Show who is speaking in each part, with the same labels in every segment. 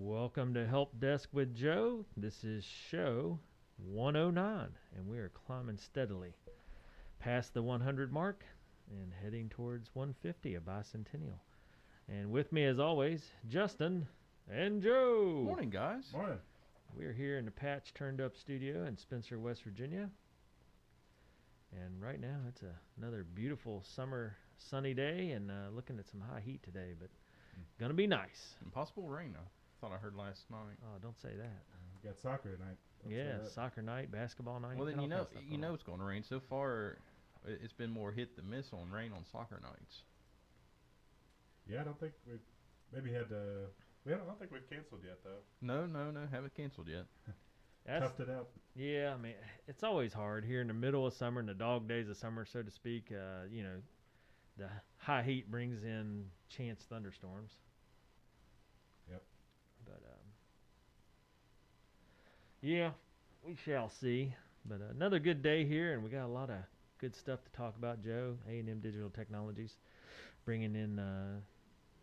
Speaker 1: Welcome to Help Desk with Joe. This is show 109, and we are climbing steadily past the 100 mark and heading towards 150, a bicentennial. And with me, as always, Justin and Joe.
Speaker 2: Morning, guys.
Speaker 3: Morning.
Speaker 1: We're here in the Patch Turned Up studio in Spencer, West Virginia. And right now, it's another beautiful summer sunny day and looking at some high heat today, but gonna be nice.
Speaker 2: And possible rain, I thought I heard last night.
Speaker 1: Oh, don't say that.
Speaker 3: We got soccer tonight.
Speaker 1: Soccer night, basketball night.
Speaker 2: Well, then you know it's going to rain. So far, it's been more hit than miss on rain on soccer nights.
Speaker 3: Yeah, I don't think we've maybe had to. I don't think we've canceled yet though.
Speaker 2: No, haven't canceled yet.
Speaker 3: Toughed it out.
Speaker 1: Yeah, I mean, it's always hard here in the middle of summer, in the dog days of summer, so to speak. The high heat brings in chance thunderstorms.
Speaker 3: Yep.
Speaker 1: But yeah, we shall see. But another good day here, and we got a lot of good stuff to talk about. Joe, A&M Digital Technologies, bringing in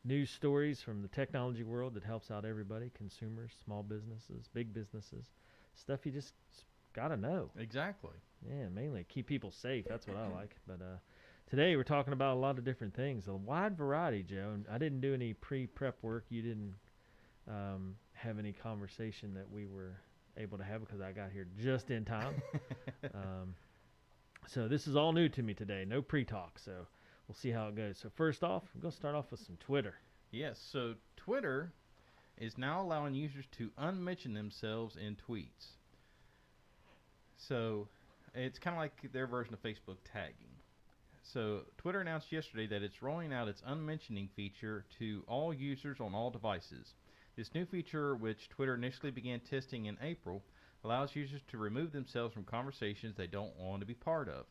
Speaker 1: news stories from the technology world that helps out everybody: consumers, small businesses, big businesses, stuff you just gotta know.
Speaker 2: Exactly.
Speaker 1: Yeah, mainly keep people safe. That's what I like. But today we're talking about a lot of different things, a wide variety, Joe. And I didn't do any pre-prep work. You didn't have any conversation that we were able to have because I got here just in time. So this is all new to me today. No pre-talk. So we'll see how it goes. So first off, I'm going to start off with some Twitter.
Speaker 2: Yes, so Twitter is now allowing users to unmention themselves in tweets. So it's kind of like their version of Facebook tagging. So Twitter announced yesterday that it's rolling out its unmentioning feature to all users on all devices. This new feature, which Twitter initially began testing in April, allows users to remove themselves from conversations they don't want to be part of.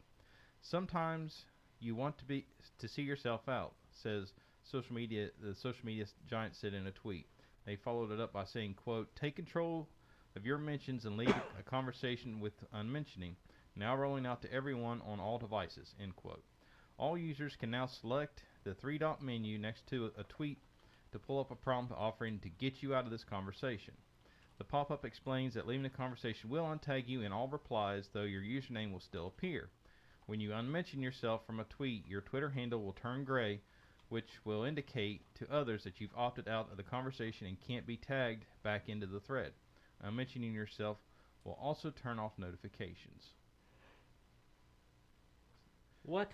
Speaker 2: Sometimes you want to see yourself out, says the social media giant said in a tweet. They followed it up by saying, quote, "Take control of your mentions and lead a conversation with unmentioning, now rolling out to everyone on all devices," end quote. All users can now select the three-dot menu next to a tweet to pull up a prompt offering to get you out of this conversation. The pop-up explains that leaving the conversation will untag you in all replies, though your username will still appear. When you unmention yourself from a tweet, your Twitter handle will turn gray, which will indicate to others that you've opted out of the conversation and can't be tagged back into the thread. Unmentioning yourself will also turn off notifications.
Speaker 1: What?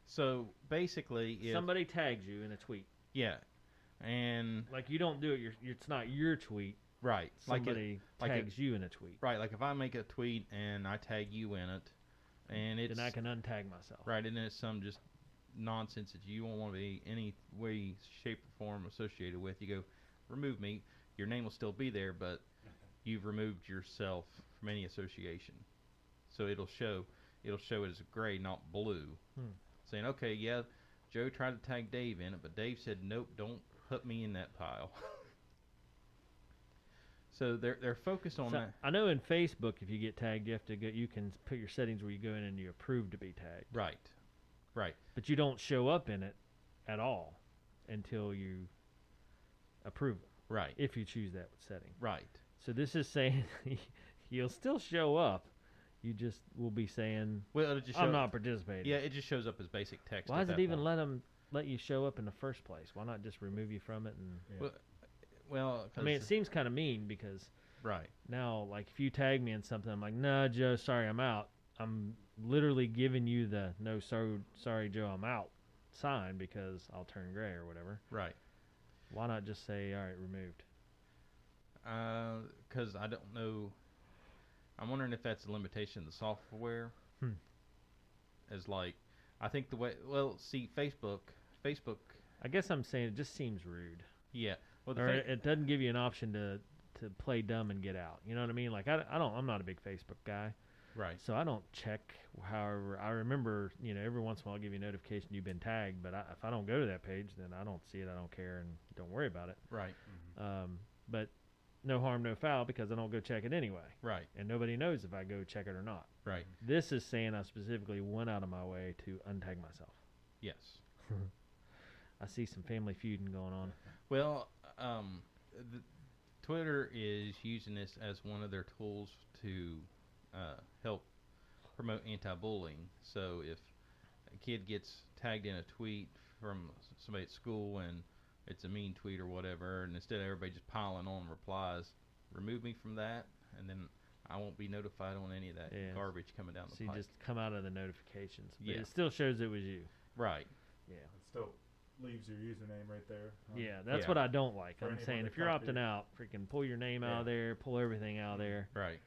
Speaker 2: So basically, if
Speaker 1: Somebody tags you in a tweet.
Speaker 2: Yeah, and
Speaker 1: Like you don't do it. It's not your tweet.
Speaker 2: right,
Speaker 1: Somebody tags you in a tweet.
Speaker 2: right, like if I make a tweet and I tag you in it, and it's
Speaker 1: Then I can untag myself.
Speaker 2: right, and then it's some just nonsense that you don't want to be any way, shape, or form associated with. You go, remove me. Your name will still be there, but you've removed yourself from any association. So it'll show it as gray, not blue. Saying, okay, yeah, Joe tried to tag Dave in it, but Dave said, nope, don't put me in that pile. So they're focused on that.
Speaker 1: I know in Facebook, if you get tagged, you have to go. You can put your settings where you go in and you approve to be tagged.
Speaker 2: Right.
Speaker 1: But you don't show up in it at all until you approve it.
Speaker 2: Right.
Speaker 1: If you choose that setting.
Speaker 2: Right.
Speaker 1: So this is saying you'll still show up. You just will be saying,
Speaker 2: Well, it just
Speaker 1: I'm not participating.
Speaker 2: Yeah, it just shows up as basic text.
Speaker 1: Why
Speaker 2: at
Speaker 1: does it
Speaker 2: that
Speaker 1: even
Speaker 2: point.
Speaker 1: let you show up in the first place? Why not just remove you from it? And
Speaker 3: Yeah.
Speaker 2: Well,
Speaker 1: I mean, it seems kind of mean because
Speaker 2: right.
Speaker 1: now, like, if you tag me in something, I'm like, no, Joe, sorry, I'm out. I'm literally giving you the no, sorry, Joe, I'm out sign because I'll turn gray or whatever.
Speaker 2: Right.
Speaker 1: Why not just say, all right, removed?
Speaker 2: Because I don't know. I'm wondering if that's a limitation of the software. As like, I think the way. Well, see, Facebook.
Speaker 1: I guess I'm saying it just seems rude.
Speaker 2: Yeah. Well,
Speaker 1: Or it doesn't give you an option to play dumb and get out. You know what I mean? Like I'm not a big Facebook guy.
Speaker 2: right.
Speaker 1: So I don't check. However, I remember, every once in a while I'll give you a notification you've been tagged. But if I don't go to that page, then I don't see it. I don't care and don't worry about it.
Speaker 2: Right.
Speaker 1: But no harm, no foul because I don't go check it anyway.
Speaker 2: Right.
Speaker 1: And nobody knows if I go check it or not.
Speaker 2: Right.
Speaker 1: This is saying I specifically went out of my way to untag myself.
Speaker 2: Yes.
Speaker 1: I see some family feuding going on.
Speaker 2: Well, Twitter is using this as one of their tools to help promote anti-bullying. So if a kid gets tagged in a tweet from somebody at school and it's a mean tweet or whatever, and instead of everybody just piling on replies, remove me from that, and then I won't be notified on any of that garbage coming down the
Speaker 1: so you
Speaker 2: pipe.
Speaker 1: just come out of the notifications. But
Speaker 2: Yeah.
Speaker 1: it still shows it was you.
Speaker 2: Right.
Speaker 1: Yeah.
Speaker 3: It still leaves your username right there.
Speaker 1: Yeah, that's
Speaker 2: Yeah.
Speaker 1: what I don't like.
Speaker 3: For
Speaker 1: I'm
Speaker 3: anyone
Speaker 1: saying
Speaker 3: that
Speaker 1: if you're
Speaker 3: copied.
Speaker 1: opting out, freaking pull your name out of there, pull everything out of there,
Speaker 2: Right.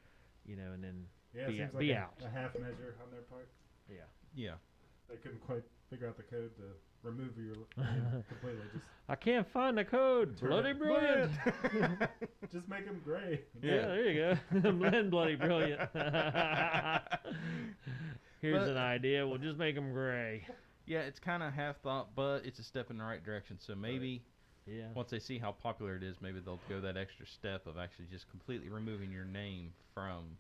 Speaker 1: you know, and then
Speaker 3: Yeah,
Speaker 1: Be
Speaker 3: it seems
Speaker 1: out-
Speaker 3: like
Speaker 1: be
Speaker 3: a,
Speaker 1: out.
Speaker 3: a half measure on their part.
Speaker 1: yeah.
Speaker 2: Yeah.
Speaker 3: They couldn't quite figure out the code to remove your name completely.
Speaker 1: I can't find the code.
Speaker 3: Turn
Speaker 1: Bloody
Speaker 3: it
Speaker 1: brilliant.
Speaker 3: Just make them gray.
Speaker 1: Yeah, there you go. Blend bloody brilliant. Here's
Speaker 2: But-
Speaker 1: an idea. We'll just make them gray.
Speaker 2: Yeah, it's kind of half thought, but it's a step in the right direction. So maybe
Speaker 1: Yeah.
Speaker 2: once they see how popular it is, maybe they'll go that extra step of actually just completely removing your name from.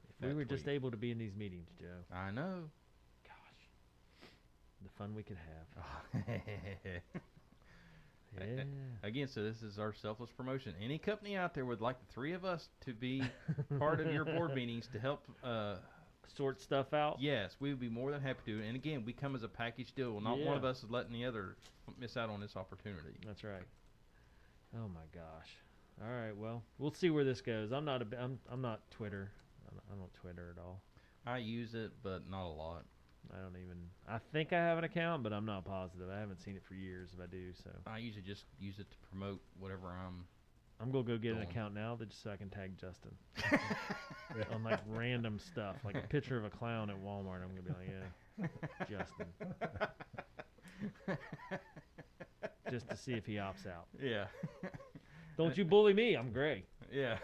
Speaker 1: If we
Speaker 2: that
Speaker 1: were just
Speaker 2: tweet.
Speaker 1: able to be in these meetings, Joe.
Speaker 2: I know.
Speaker 1: Gosh. The fun we could have.
Speaker 2: A-
Speaker 1: Yeah.
Speaker 2: Again, so this is our selfless promotion. Any company out there would like the three of us to be part of your board meetings to help.
Speaker 1: Sort stuff out.
Speaker 2: Yes, we would be more than happy to. And again, we come as a package deal. Not one of
Speaker 1: Yeah.
Speaker 2: us is letting the other miss out on this opportunity.
Speaker 1: That's right. Oh my gosh. All right. Well, we'll see where this goes. I'm not I'm not Twitter. I don't Twitter at all.
Speaker 2: I use it, but not a lot.
Speaker 1: I don't even. I think I have an account, but I'm not positive. I haven't seen it for years if I do. So
Speaker 2: I usually just use it to promote whatever I'm.
Speaker 1: I'm gonna go get an
Speaker 2: Going.
Speaker 1: account now that just so I can tag Justin on like random stuff, like a picture of a clown at Walmart. I'm gonna be like, yeah, Justin, just to see if he opts out.
Speaker 2: Yeah.
Speaker 1: Don't you bully me? I'm gray.
Speaker 2: Yeah.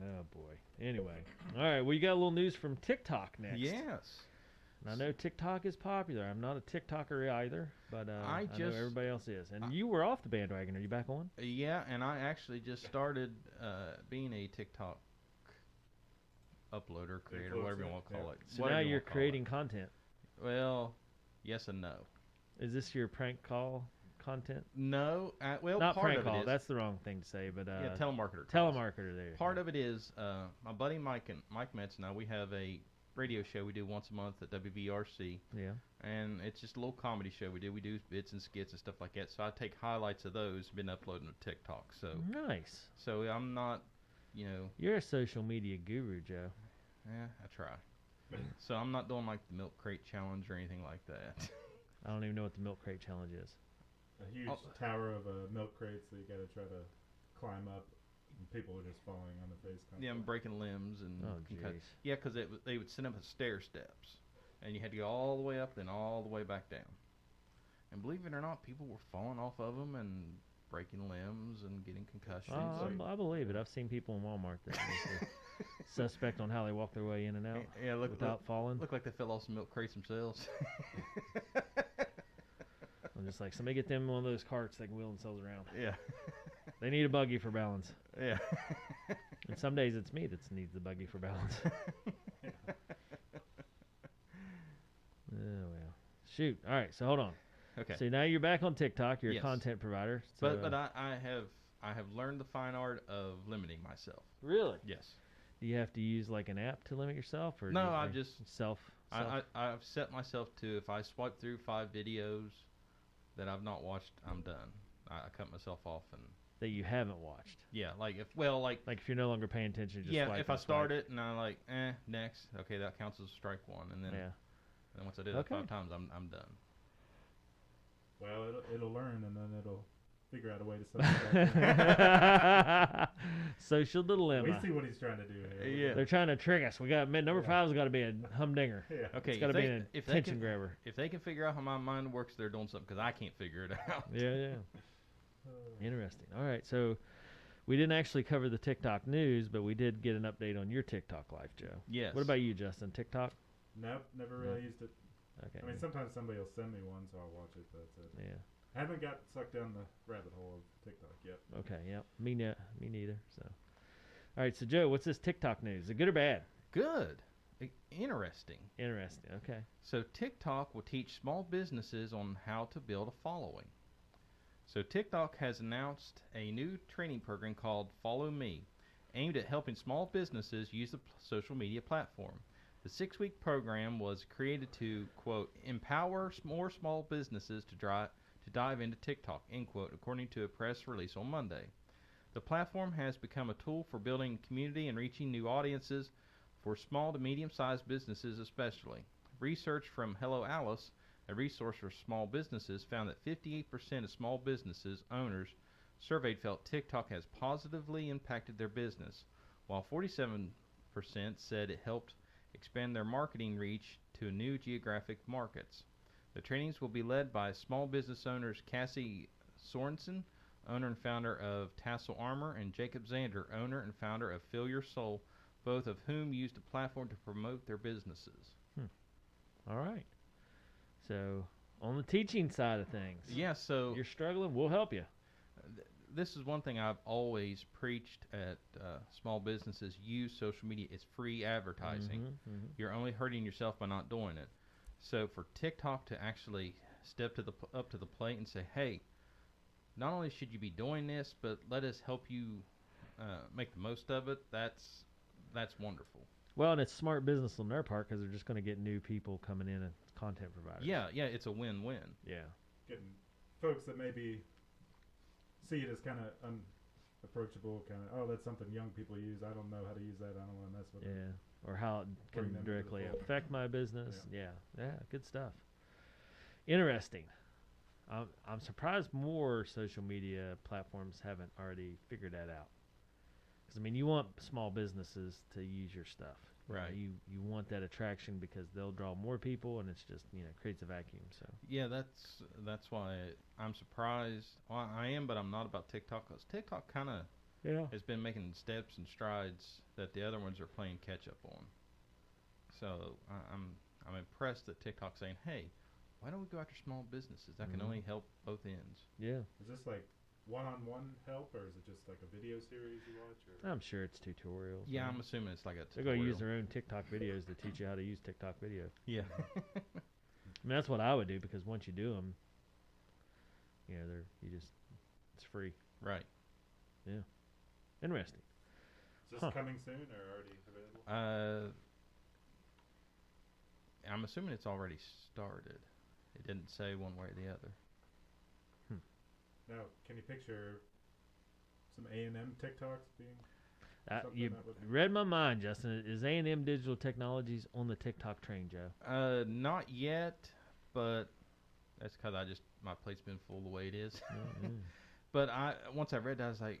Speaker 1: Oh boy. Anyway, all right. We got a little news from TikTok next.
Speaker 2: Yes.
Speaker 1: And I know TikTok is popular. I'm not a TikToker either, but I know
Speaker 2: just-
Speaker 1: everybody else is. And you were off the bandwagon. Are you back on?
Speaker 2: Yeah, and I actually just started being a TikTok uploader, creator, whatever you
Speaker 3: Influencer,
Speaker 2: want to call
Speaker 3: yeah.
Speaker 2: it.
Speaker 1: So
Speaker 2: Whatever
Speaker 1: now
Speaker 2: you
Speaker 1: you're
Speaker 2: wanna call
Speaker 1: creating content.
Speaker 2: it. Well, yes and no.
Speaker 1: Is this your prank call content?
Speaker 2: No, well,
Speaker 1: Not
Speaker 2: part
Speaker 1: prank
Speaker 2: of it
Speaker 1: call.
Speaker 2: is.
Speaker 1: That's the wrong thing to say. But
Speaker 2: yeah, telemarketer. calls.
Speaker 1: telemarketer. There.
Speaker 2: Part of it is my buddy Mike Metz and I. We have a radio show we do once a month at WVRC,
Speaker 1: Yeah.
Speaker 2: and it's just a little comedy show we do. We do bits and skits and stuff like that. So I take highlights of those, been uploading to TikTok.
Speaker 1: Nice.
Speaker 2: So I'm not, you know,
Speaker 1: You're a social media guru, Joe.
Speaker 2: I try. So I'm not doing like the milk crate challenge or anything like that.
Speaker 1: I don't even know what the milk crate challenge is.
Speaker 3: A huge
Speaker 2: Oh.
Speaker 3: tower of milk crates that you got to try to climb up, and people are just falling on their face.
Speaker 2: Yeah, I'm
Speaker 3: constantly.
Speaker 2: breaking limbs and
Speaker 1: Oh,
Speaker 2: concuss-
Speaker 1: jeez.
Speaker 2: yeah, because they would send up stair steps, and you had to go all the way up, then all the way back down. And believe it or not, people were falling off of them and breaking limbs and getting concussions.
Speaker 3: like-
Speaker 1: I believe it. I've seen people in Walmart that is suspect on how they walk their way in and out
Speaker 2: Yeah,
Speaker 1: without falling.
Speaker 2: look like they fell off some milk crates themselves.
Speaker 1: I'm just like, somebody get them one of those carts that can wheel themselves around.
Speaker 2: Yeah,
Speaker 1: They need a buggy for balance.
Speaker 2: yeah.
Speaker 1: And some days it's me that needs the buggy for balance. Oh well. Shoot. All right. So hold on.
Speaker 2: Okay.
Speaker 1: So now you're back on TikTok. You're
Speaker 2: Yes.
Speaker 1: a content provider. So,
Speaker 2: But I have learned the fine art of limiting myself.
Speaker 1: really,
Speaker 2: Yes.
Speaker 1: do you have to use like an app to limit yourself, or
Speaker 2: No,
Speaker 1: do you,
Speaker 2: I
Speaker 1: or
Speaker 2: just-
Speaker 1: self.
Speaker 2: I've set myself to, if I swipe through 5 videos that I've not watched, I'm done. I cut myself off, and
Speaker 1: that you haven't watched.
Speaker 2: yeah, like if
Speaker 1: Like if you're no longer paying attention, just
Speaker 2: yeah,
Speaker 1: swipe
Speaker 2: if I
Speaker 1: and
Speaker 2: start
Speaker 1: swipe.
Speaker 2: it and I like next, okay, that counts as strike one, and then
Speaker 1: Yeah.
Speaker 2: and then once I do that
Speaker 1: Okay.
Speaker 2: 5 times, I'm done.
Speaker 3: Well, it'll learn, and then it'll figure out a way to set it back.
Speaker 1: Social
Speaker 3: We
Speaker 1: dilemma.
Speaker 3: see what he's trying to do here.
Speaker 2: Yeah.
Speaker 1: They're trying to trick us. We got number
Speaker 3: Yeah.
Speaker 1: five's got to be a humdinger.
Speaker 3: Yeah.
Speaker 2: Okay,
Speaker 1: It's got to be an
Speaker 2: if they
Speaker 1: attention
Speaker 2: can,
Speaker 1: grabber.
Speaker 2: if they can figure out how my mind works, they're doing something because I can't figure it out.
Speaker 1: Yeah. Interesting. All right, so we didn't actually cover the TikTok news, but we did get an update on your TikTok life, Joe.
Speaker 2: Yes.
Speaker 1: What about you, Justin? TikTok?
Speaker 3: Nope, never really used it.
Speaker 1: Okay.
Speaker 3: I mean, sometimes somebody will send me one, so I'll watch it, but that's it.
Speaker 1: Yeah.
Speaker 3: I haven't got sucked down the rabbit hole of TikTok yet.
Speaker 1: Okay. Yep. Me neither. So. All right. So Joe, what's this TikTok news? Is it good or bad?
Speaker 2: Good? Interesting.
Speaker 1: Interesting. Okay.
Speaker 2: So TikTok will teach small businesses on how to build a following. So TikTok has announced a new training program called Follow Me, aimed at helping small businesses use the social media platform. The 6-week program was created to, quote, empower more small businesses to dive into TikTok, end quote, according to a press release on Monday. The platform has become a tool for building community and reaching new audiences for small to medium-sized businesses especially. Research from Hello Alice, a resource for small businesses, found that 58% of small businesses owners surveyed felt TikTok has positively impacted their business, while 47% said it helped expand their marketing reach to new geographic markets. The trainings will be led by small business owners Cassie Sorensen, owner and founder of Tassel Armor, and Jacob Zander, owner and founder of Fill Your Soul, both of whom used the platform to promote their businesses.
Speaker 1: All right. So, on the teaching side of things,
Speaker 2: Yeah, so
Speaker 1: you're struggling, we'll help you.
Speaker 2: this is one thing I've always preached at small businesses: use social media. It's free advertising. You're only hurting yourself by not doing it. So for TikTok to actually step up to the plate and say, hey, not only should you be doing this, but let us help you make the most of it, that's wonderful.
Speaker 1: Well, and it's smart business on their part because they're just going to get new people coming in as content providers.
Speaker 2: Yeah, it's a win-win.
Speaker 1: Yeah.
Speaker 3: Getting folks that maybe see it as kind of unapproachable, kind of, oh, that's something young people use. I don't know how to use that. I don't want to mess with it.
Speaker 1: Yeah. Or how it
Speaker 3: Bring
Speaker 1: can
Speaker 3: them into the
Speaker 1: directly
Speaker 3: fold.
Speaker 1: affect my business. Yeah. Good stuff. Interesting. I'm surprised more social media platforms haven't already figured that out. Because, I mean, you want small businesses to use your stuff.
Speaker 2: Right.
Speaker 1: You want that attraction because they'll draw more people, and it's just, creates a vacuum. So
Speaker 2: Yeah, that's why I'm surprised. Well, I am, but I'm not about TikTok, because TikTok kind of has been making steps and strides that the other ones are playing catch up on. So I'm impressed that TikTok's saying, hey, why don't we go after small businesses? That can only help both ends.
Speaker 1: Yeah.
Speaker 3: Is this like one-on-one help, or is it just like a video series you watch? Or?
Speaker 1: I'm sure it's tutorials.
Speaker 2: Yeah,
Speaker 1: right?
Speaker 2: I'm assuming it's like a
Speaker 1: They're
Speaker 2: tutorial.
Speaker 1: going to use their own TikTok videos to teach you how to use TikTok video.
Speaker 2: Yeah.
Speaker 1: I mean, that's what I would do, because once you do them, it's free.
Speaker 2: Right.
Speaker 1: Yeah. Interesting.
Speaker 3: Is this coming soon or already available?
Speaker 2: I'm assuming it's already started. It didn't say one way or the other.
Speaker 3: Now, can you picture some A&M TikToks being something
Speaker 1: You
Speaker 3: that would
Speaker 1: read my mind, Justin. Is A&M Digital Technologies on the TikTok train, Joe?
Speaker 2: Not yet, but that's because my plate's been full the way it is. But once I read that, I was like,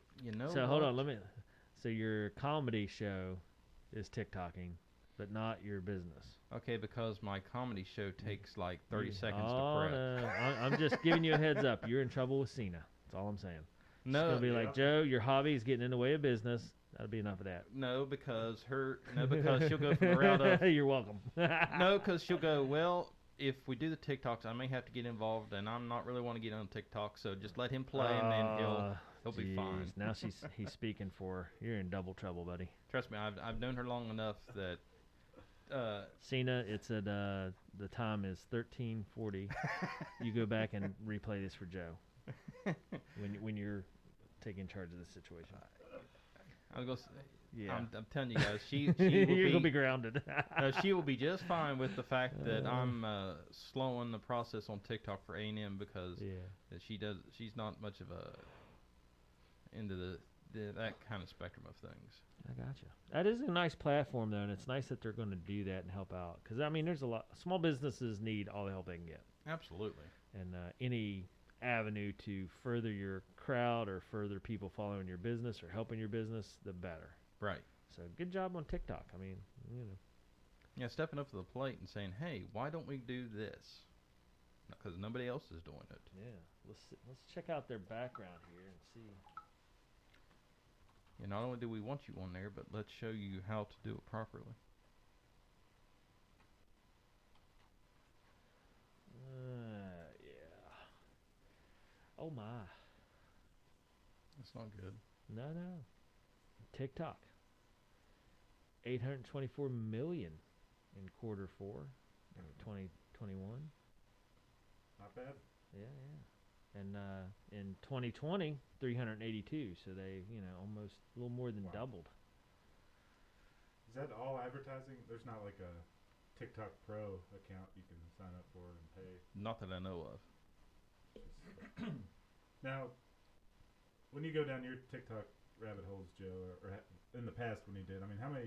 Speaker 1: So hold on, So your comedy show is TikToking, but not your business.
Speaker 2: Okay, because my comedy show takes like 30 seconds to
Speaker 1: Oh,
Speaker 2: prep.
Speaker 1: no. I'm just giving you a heads up. You're in trouble with Cena. That's all I'm saying.
Speaker 2: No,
Speaker 1: It's gonna be
Speaker 3: yeah.
Speaker 1: like, Joe, your hobby is getting in the way of business. That'll be enough of that.
Speaker 2: no, because she'll go from the route of
Speaker 1: You're welcome.
Speaker 2: no, because she'll go, well, if we do the TikToks, I may have to get involved, and I'm not really want to get on TikTok, so just let him play, and then he'll be fine.
Speaker 1: Now he's speaking for her. You're in double trouble, buddy.
Speaker 2: Trust me, I've known her long enough that.
Speaker 1: Cena, it's at the time is 13:40. You go back and replay this for Joe when you're taking charge of this situation.
Speaker 2: I was gonna say,
Speaker 1: Yeah,
Speaker 2: I'm telling you guys, she
Speaker 1: you're
Speaker 2: will
Speaker 1: gonna be grounded.
Speaker 2: she will be just fine with the fact that I'm slowing the process on TikTok for A&M, because she's not much of a into that kind of spectrum of things.
Speaker 1: I gotcha. That is a nice platform, though, and it's nice that they're going to do that and help out. Because, I mean, there's a lot. Small businesses need all the help they can get.
Speaker 2: Absolutely.
Speaker 1: And any avenue to further your crowd or further people following your business or helping your business, the better.
Speaker 2: Right.
Speaker 1: So, good job on TikTok. I mean,
Speaker 2: Yeah, stepping up to the plate and saying, hey, why don't we do this? Because nobody else is doing it.
Speaker 1: Yeah. Let's check out their background here and see.
Speaker 2: And not only do we want you on there, but let's show you how to do it properly.
Speaker 1: Yeah. Oh, my.
Speaker 2: That's not good.
Speaker 1: No. TikTok. 824 million in quarter 4 in 2021.
Speaker 3: Not bad.
Speaker 1: Yeah. and in 2020, 382. So they, almost a little more than
Speaker 3: Wow.
Speaker 1: doubled.
Speaker 3: Is that all advertising? There's not like a TikTok Pro account you can sign up for and pay.
Speaker 2: Not that I know of.
Speaker 3: Now, when you go down your TikTok rabbit holes, Joe, or in the past when you did, I mean, how many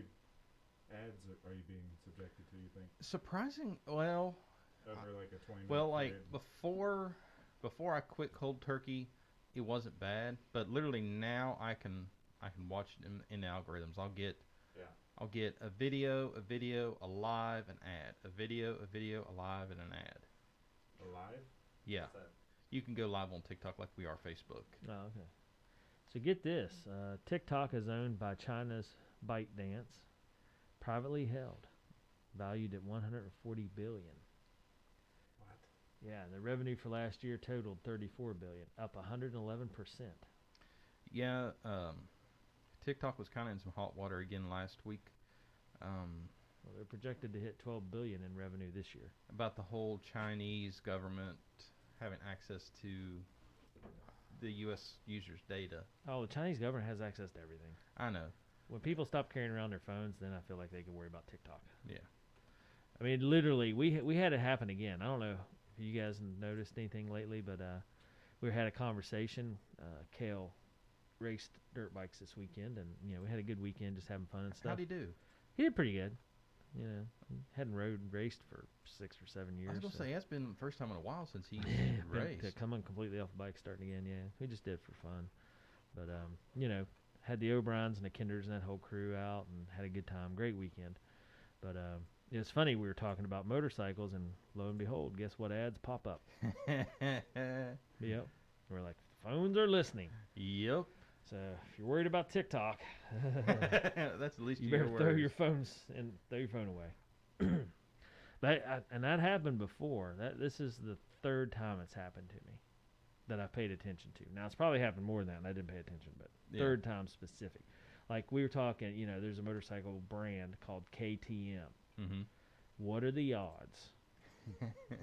Speaker 3: ads are you being subjected to? You think
Speaker 2: Surprising. Well,
Speaker 3: over like a 20
Speaker 2: well,
Speaker 3: minute
Speaker 2: like
Speaker 3: period?
Speaker 2: before I quit cold turkey, it wasn't bad. But literally now I can watch it in the algorithms.
Speaker 3: Yeah.
Speaker 2: I'll get a video, a live, an ad, a video, a live, and an ad.
Speaker 3: Alive?
Speaker 2: Yeah,
Speaker 3: What's that?
Speaker 2: you can go live on TikTok like we are Facebook.
Speaker 1: Oh, okay. So get this: TikTok is owned by China's ByteDance, privately held, valued at 140 billion.
Speaker 3: What?
Speaker 1: Yeah, the revenue for last year totaled 34 billion, up 111%.
Speaker 2: Yeah, TikTok was kind of in some hot water again last week.
Speaker 1: Well, they're projected to hit 12 billion in revenue this year.
Speaker 2: About the whole Chinese government having access to the U.S. users' data.
Speaker 1: Oh, the Chinese government has access to everything.
Speaker 2: I know.
Speaker 1: When people stop carrying around their phones, then I feel like they can worry about TikTok.
Speaker 2: Yeah.
Speaker 1: I mean, literally, we had it happen again. I don't know if you guys have noticed anything lately, but we had a conversation. Kale raced dirt bikes this weekend, and we had a good weekend, just having fun and stuff.
Speaker 2: How'd he do?
Speaker 1: He did pretty good. Hadn't raced for 6 or 7 years.
Speaker 2: I was gonna say that's been the first time in a while since he's
Speaker 1: Been
Speaker 2: raced.
Speaker 1: coming completely off the bike, starting again. Yeah, we just did it for fun, but had the O'Briens and the Kinders and that whole crew out, and had a good time. Great weekend. But it's funny, we were talking about motorcycles, and lo and behold, guess what ads pop up? Yep. We're like, phones are listening.
Speaker 2: Yep.
Speaker 1: So if you're worried about TikTok,
Speaker 2: That's the least
Speaker 1: you
Speaker 2: of
Speaker 1: better
Speaker 2: your
Speaker 1: throw
Speaker 2: worries.
Speaker 1: your phone away. And that happened before. This is the third time it's happened to me that I paid attention to. Now it's probably happened more than that, and I didn't pay attention, but
Speaker 2: Yeah.
Speaker 1: third time specific. Like we were talking, there's a motorcycle brand called KTM.
Speaker 2: Mm-hmm.
Speaker 1: What are the odds?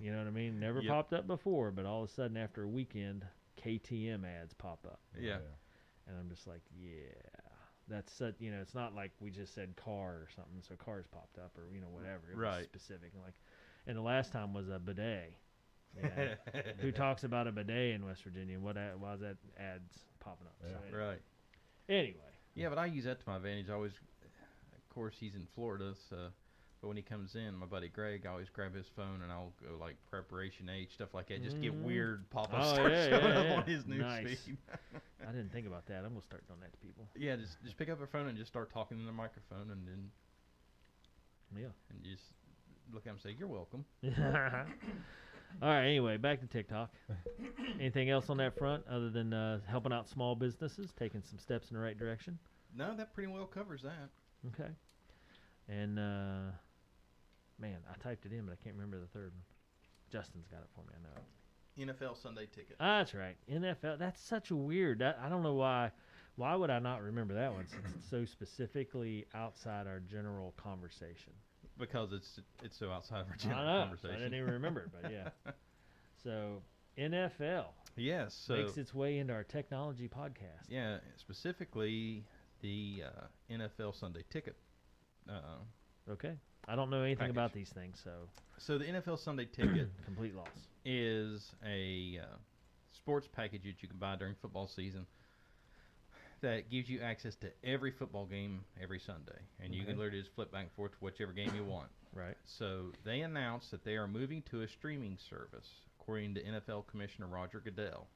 Speaker 1: You know what I mean? Never
Speaker 2: Yep.
Speaker 1: popped up before, but all of a sudden after a weekend, KTM ads pop up.
Speaker 2: Yeah.
Speaker 1: And I'm just like, yeah, that's such, it's not like we just said car or something, so cars popped up or, whatever. It was
Speaker 2: Right.
Speaker 1: specific. And the last time was a bidet. Who talks about a bidet in West Virginia? Why is that ads popping up?
Speaker 3: Yeah.
Speaker 1: So
Speaker 2: Right.
Speaker 1: anyway.
Speaker 2: Yeah, but I use that to my advantage. I always, of course, he's in Florida, so. But when he comes in, my buddy Greg, I always grab his phone and I'll go like preparation age, stuff like that. Just to get
Speaker 1: Mhm.
Speaker 2: weird pop-ups
Speaker 1: Oh,
Speaker 2: start
Speaker 1: yeah,
Speaker 2: showing
Speaker 1: yeah,
Speaker 2: up
Speaker 1: yeah.
Speaker 2: on his news
Speaker 1: Nice.
Speaker 2: feed.
Speaker 1: I didn't think about that. I'm going to start doing that to people.
Speaker 2: Yeah, just pick up a phone and just start talking in the microphone, and then
Speaker 1: Yeah.
Speaker 2: and just look at him and say, "You're welcome."
Speaker 1: All right, anyway, back to TikTok. Anything else on that front other than helping out small businesses, taking some steps in the right direction?
Speaker 2: No, that pretty well covers that.
Speaker 1: Okay. And, man, I typed it in, but I can't remember the third one. Justin's got it for me, I know it.
Speaker 2: NFL Sunday Ticket.
Speaker 1: That's right. NFL. That's such a weird. I don't know why. Why would I not remember that one since it's so specifically outside our general conversation?
Speaker 2: Because it's so outside of our
Speaker 1: I
Speaker 2: general
Speaker 1: know. So I
Speaker 2: conversation.
Speaker 1: didn't even remember it, but yeah. So NFL
Speaker 2: Yes. So
Speaker 1: makes its way into our technology podcast.
Speaker 2: yeah, specifically the NFL Sunday Ticket.
Speaker 1: Okay. I don't know anything
Speaker 2: Package.
Speaker 1: about these things, so
Speaker 2: So the NFL Sunday Ticket
Speaker 1: complete loss.
Speaker 2: is a sports package that you can buy during football season that gives you access to every football game every Sunday, and you
Speaker 1: Okay.
Speaker 2: can literally just flip back and forth to whichever game you want.
Speaker 1: Right.
Speaker 2: So they announced that they are moving to a streaming service, according to NFL Commissioner Roger Goodell.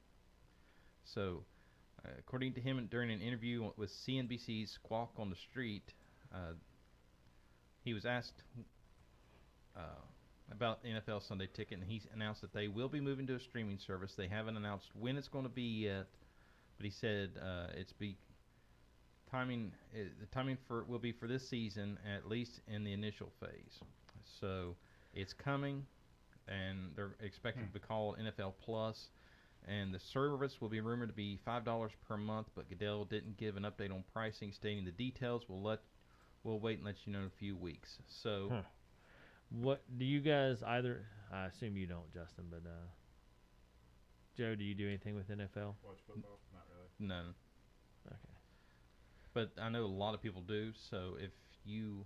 Speaker 2: So, according to him, during an interview with CNBC's Squawk on the Street, he was asked about the NFL Sunday Ticket, and he announced that they will be moving to a streaming service. They haven't announced when it's going to be yet, but he said the timing for will be for this season, at least in the initial phase. So it's coming, and they're expected to be called NFL Plus, and the service will be rumored to be $5 per month. But Goodell didn't give an update on pricing, stating the details. We'll wait and let you know in a few weeks. So.
Speaker 1: Huh. What do you guys either? I assume you don't, Justin, but Joe, do you do anything with NFL?
Speaker 3: Watch football? Not really.
Speaker 2: None.
Speaker 1: Okay.
Speaker 2: But I know a lot of people do. So if you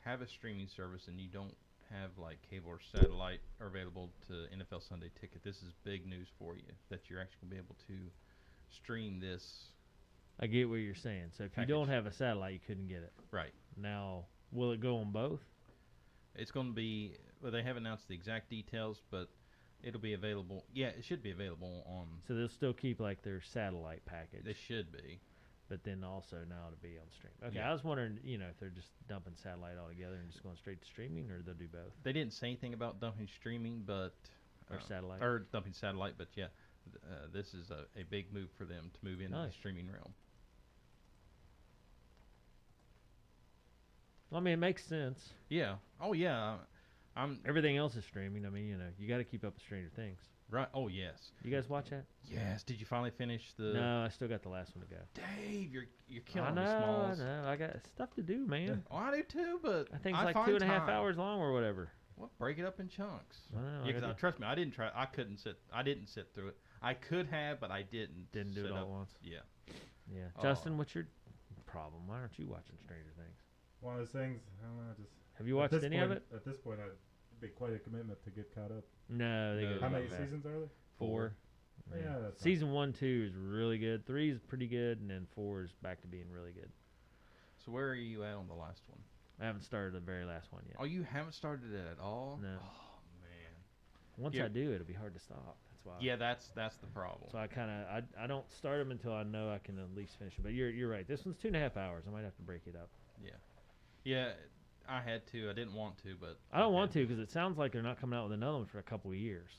Speaker 2: have a streaming service and you don't have like cable or satellite are available to NFL Sunday Ticket, this is big news for you that you're actually going to be able to stream this.
Speaker 1: I get what you're saying. So if you don't have a satellite, you couldn't get it.
Speaker 2: Right.
Speaker 1: Now, will it go on both?
Speaker 2: It's going to be, well, they haven't announced the exact details, but it'll be available. Yeah, it should be available on.
Speaker 1: So they'll still keep like their satellite package.
Speaker 2: They should be.
Speaker 1: But then also now to be on stream. Okay,
Speaker 2: Yeah.
Speaker 1: I was wondering, if they're just dumping satellite altogether and just going straight to streaming, or they'll do both.
Speaker 2: They didn't say anything about dumping streaming, but
Speaker 1: Or satellite.
Speaker 2: or dumping satellite, but yeah, this is a big move for them to move into the
Speaker 1: Nice.
Speaker 2: streaming realm.
Speaker 1: Well, I mean, it makes sense.
Speaker 2: Yeah. Oh yeah. I'm
Speaker 1: Everything else is streaming. I mean, you got to keep up with Stranger Things.
Speaker 2: right. Oh yes.
Speaker 1: You guys watch that?
Speaker 2: Yes. Did you finally finish the?
Speaker 1: No, I still got the last one to go.
Speaker 2: Dave, you're
Speaker 1: I
Speaker 2: killing
Speaker 1: know,
Speaker 2: me, Smalls.
Speaker 1: I know. I got stuff to do, man.
Speaker 2: Oh, I do too, but
Speaker 1: I think it's like
Speaker 2: find
Speaker 1: 2.5
Speaker 2: time.
Speaker 1: hours long or whatever.
Speaker 2: Well, break it up in chunks.
Speaker 1: I know.
Speaker 2: Yeah,
Speaker 1: I
Speaker 2: 'cause
Speaker 1: gotta
Speaker 2: trust me, I didn't try. I couldn't sit. I didn't sit through it. I could have, but I didn't.
Speaker 1: didn't do
Speaker 2: sit
Speaker 1: it all
Speaker 2: up.
Speaker 1: at once.
Speaker 2: Yeah.
Speaker 1: Yeah.
Speaker 2: Oh.
Speaker 1: Justin, what's your problem? Why aren't you watching Stranger Things?
Speaker 3: One of those things. I don't know. Just
Speaker 1: Have you
Speaker 3: at
Speaker 1: watched
Speaker 3: this
Speaker 1: any
Speaker 3: point,
Speaker 1: of it?
Speaker 3: At this point, it'd be quite a commitment to get caught up.
Speaker 1: No, they
Speaker 2: No.
Speaker 1: go
Speaker 3: How
Speaker 1: really
Speaker 3: many
Speaker 1: fast.
Speaker 3: seasons are there?
Speaker 1: 4.
Speaker 3: Yeah, that's
Speaker 1: Season 1, 2 is really good. 3 is pretty good, and then 4 is back to being really good.
Speaker 2: So where are you at on the last one?
Speaker 1: I haven't started the very last one yet.
Speaker 2: Oh, you haven't started it at all?
Speaker 1: No.
Speaker 2: Oh man.
Speaker 1: Once
Speaker 2: yeah.
Speaker 1: I do, it'll be hard to stop. That's why.
Speaker 2: Yeah, that's the problem.
Speaker 1: So I kind of I don't start them until I know I can at least finish it. But you're right. This one's 2.5 hours. I might have to break it up.
Speaker 2: Yeah. Yeah, I had to. I didn't want to, but
Speaker 1: I don't want
Speaker 2: had
Speaker 1: to because it sounds like they're not coming out with another one for a couple of years.